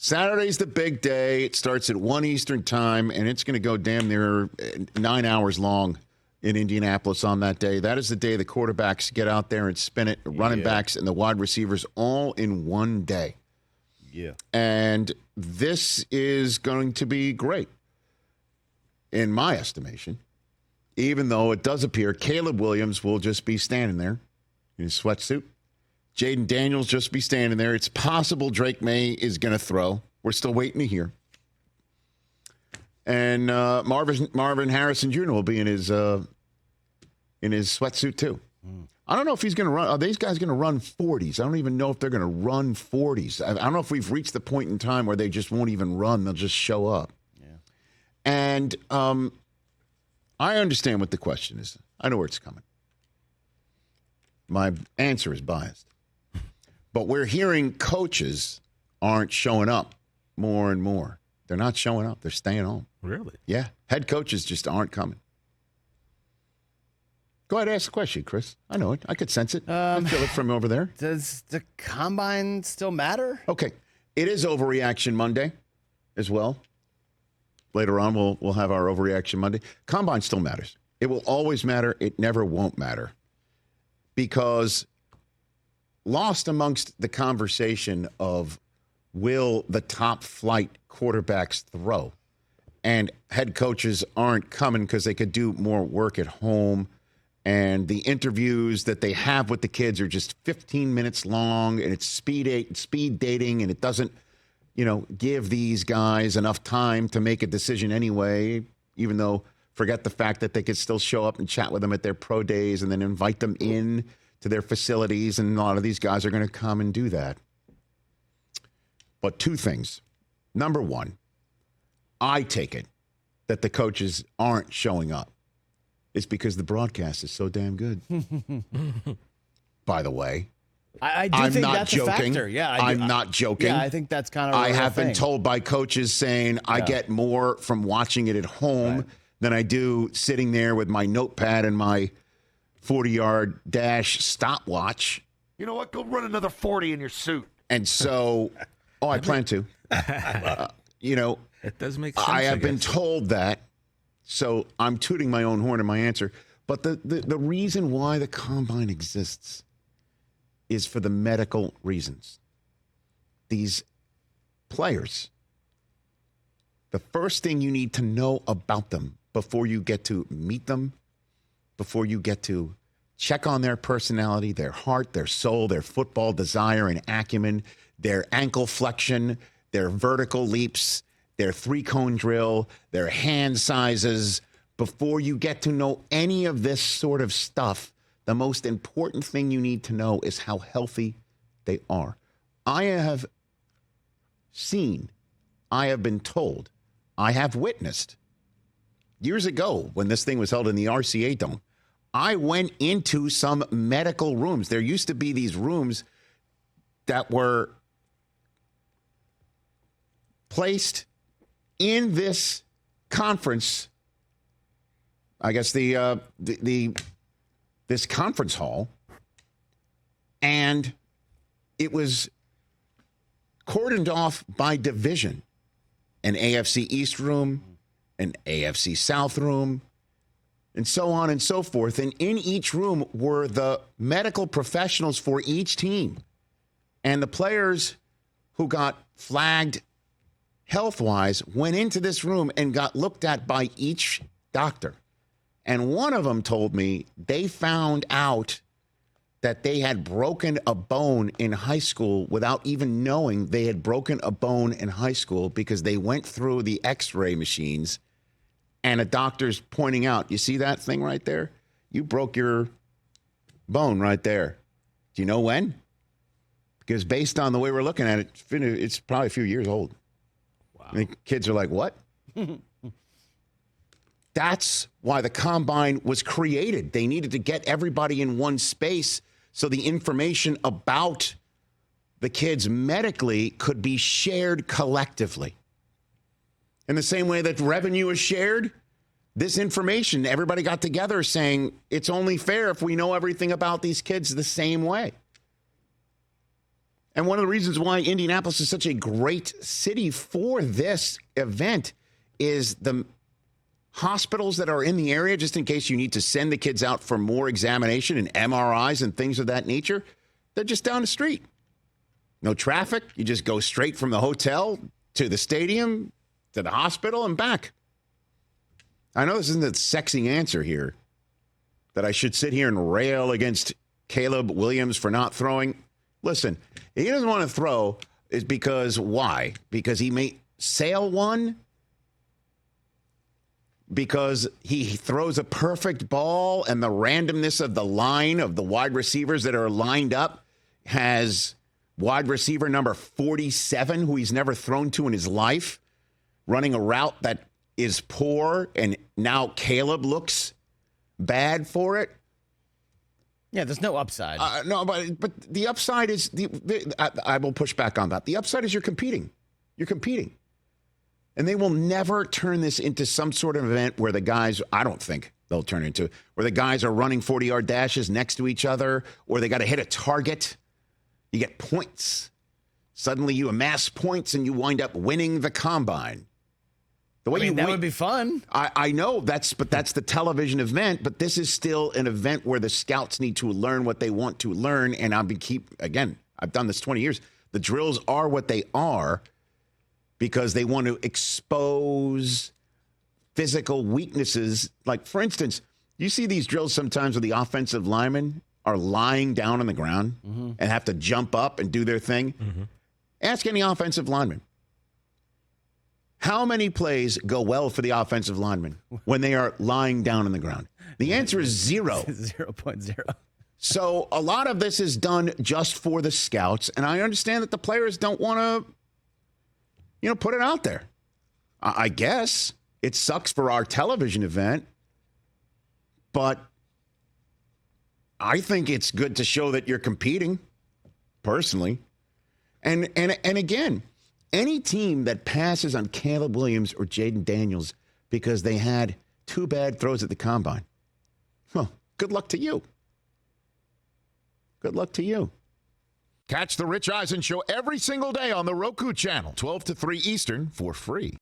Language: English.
Saturday's the big day. It starts at 1 Eastern time, and it's going to go damn near 9 hours long in Indianapolis on that day. That is the day the quarterbacks get out there and spin it, running backs and the wide receivers all in one day. Yeah. And this is going to be great, in my estimation, even though it does appear Caleb Williams will just be standing there in his sweatsuit. Jaden Daniels just be standing there. It's possible Drake May is going to throw. We're still waiting to hear. And Marvin Harrison Jr. will be in his sweatsuit too. I don't know if he's going to run. Are these guys going to run 40s? I don't even know if they're going to run 40s. I don't know if we've reached the point in time where they just won't even run. They'll just show up. Yeah. And I understand what the question is. I know where it's coming. My answer is biased. But we're hearing coaches aren't showing up more and more. They're not showing up. They're staying home. Really? Yeah. Head coaches just aren't coming. Go ahead and ask the question, Chris. I know it. I could sense it. I feel it from over there. Does the combine still matter? Okay. It is Overreaction Monday as well. Later on, we'll have our Overreaction Monday. Combine still matters. It will always matter. It never won't matter. Because lost amongst the conversation of will the top flight quarterbacks throw, and head coaches aren't coming because they could do more work at home, and the interviews that they have with the kids are just 15 minutes long, and it's speed dating, and it doesn't, give these guys enough time to make a decision anyway, even though forget the fact that they could still show up and chat with them at their pro days and then invite them in to their facilities, and a lot of these guys are going to come and do that. But two things. Number one, I take it that the coaches aren't showing up. It's because the broadcast is so damn good. By the way. I do think that's joking. a factor. Yeah, I'm not joking. Yeah, I think that's kind of I have been told by coaches saying I get more from watching it at home than I do sitting there with my notepad and my 40-yard dash stopwatch. You know what? Go run another 40 in your suit. And so, I plan to. It does make sense. I have been told that, so I'm tooting my own horn in my answer. But the reason why the combine exists is for the medical reasons. These players, the first thing you need to know about them before you get to meet them, before you get to check on their personality, their heart, their soul, their football desire and acumen, their ankle flexion, their vertical leaps, their three-cone drill, their hand sizes. Before you get to know any of this sort of stuff, the most important thing you need to know is how healthy they are. I have seen, I have been told, I have witnessed. Years ago, when this thing was held in the RCA Dome, I went into some medical rooms. There used to be these rooms that were placed in this conference, I guess this conference hall, and it was cordoned off by division. An AFC East room, an AFC South room, and so on and so forth. And in each room were the medical professionals for each team. And the players who got flagged health-wise went into this room and got looked at by each doctor. And one of them told me they found out that they had broken a bone in high school without even knowing they had broken a bone in high school because they went through the x-ray machines and a doctor's pointing out, you see that thing right there? You broke your bone right there. Do you know when? Because based on the way we're looking at it, it's probably a few years old. Wow. And the kids are like, what? That's why the combine was created. They needed to get everybody in one space so the information about the kids medically could be shared collectively. In the same way that revenue is shared, this information, everybody got together saying it's only fair if we know everything about these kids the same way. And one of the reasons why Indianapolis is such a great city for this event is the hospitals that are in the area, just in case you need to send the kids out for more examination and MRIs and things of that nature, they're just down the street. No traffic. You just go straight from the hotel to the stadium, to the hospital, and back. I know this isn't a sexy answer here, that I should sit here and rail against Caleb Williams for not throwing. Listen, he doesn't want to throw is because why? Because he may sail one? Because he throws a perfect ball and the randomness of the line of the wide receivers that are lined up has wide receiver number 47, who he's never thrown to in his life, running a route that is poor, and now Caleb looks bad for it. Yeah, there's no upside. No, but the upside is, I will push back on that. The upside is you're competing. You're competing. And they will never turn this into some sort of event where the guys, I don't think they'll turn into, where the guys are running 40-yard dashes next to each other, or they got to hit a target. You get points. Suddenly you amass points and you wind up winning the combine. The way that would be fun. I know that's the television event, but this is still an event where the scouts need to learn what they want to learn. And I've done this 20 years. The drills are what they are because they want to expose physical weaknesses. Like, for instance, you see these drills sometimes where the offensive linemen are lying down on the ground and have to jump up and do their thing. Mm-hmm. Ask any offensive lineman. How many plays go well for the offensive lineman when they are lying down on the ground? The answer is 0. 0.0. So a lot of this is done just for the scouts, and I understand that the players don't want to, put it out there. I guess it sucks for our television event, but I think it's good to show that you're competing, personally. And again, any team that passes on Caleb Williams or Jaden Daniels because they had 2 bad throws at the combine, well, good luck to you. Good luck to you. Catch the Rich Eisen Show every single day on the Roku channel, 12 to 3 Eastern, for free.